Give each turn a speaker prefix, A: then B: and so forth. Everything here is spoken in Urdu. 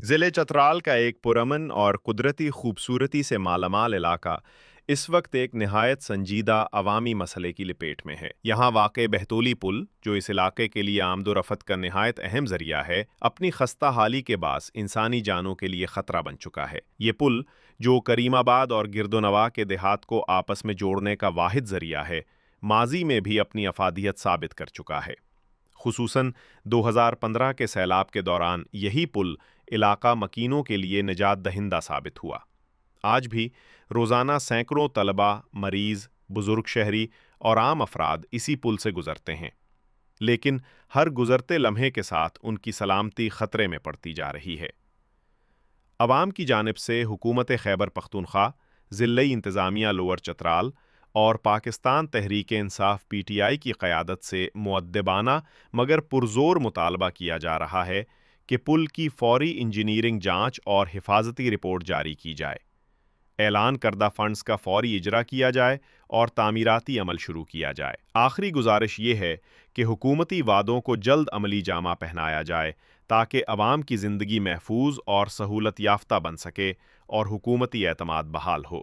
A: ضلع چترال کا ایک پرامن اور قدرتی خوبصورتی سے مالامال علاقہ اس وقت ایک نہایت سنجیدہ عوامی مسئلے کی لپیٹ میں ہے۔ یہاں واقع بہتولی پل، جو اس علاقے کے لیے آمد و رفت کا نہایت اہم ذریعہ ہے، اپنی خستہ حالی کے باعث انسانی جانوں کے لیے خطرہ بن چکا ہے۔ یہ پل، جو کریم آباد اور گرد و نواح کے دیہات کو آپس میں جوڑنے کا واحد ذریعہ ہے، ماضی میں بھی اپنی افادیت ثابت کر چکا ہے۔ خصوصاً 2015 کے سیلاب کے دوران یہی پل علاقہ مکینوں کے لیے نجات دہندہ ثابت ہوا۔ آج بھی روزانہ سینکڑوں طلباء، مریض، بزرگ شہری اور عام افراد اسی پل سے گزرتے ہیں، لیکن ہر گزرتے لمحے کے ساتھ ان کی سلامتی خطرے میں پڑتی جا رہی ہے۔ عوام کی جانب سے حکومت خیبر پختونخوا، ضلعی انتظامیہ لوور چترال اور Pakistan Tehreek Insaf P T I کی قیادت سے مؤدبانہ مگر پرزور مطالبہ کیا جا رہا ہے کہ پل کی فوری انجینئرنگ جانچ اور حفاظتی رپورٹ جاری کی جائے، اعلان کردہ فنڈز کا فوری اجرا کیا جائے اور تعمیراتی عمل شروع کیا جائے۔ آخری گزارش یہ ہے کہ حکومتی وعدوں کو جلد عملی جامہ پہنایا جائے تاکہ عوام کی زندگی محفوظ اور سہولت یافتہ بن سکے اور حکومتی اعتماد بحال ہو۔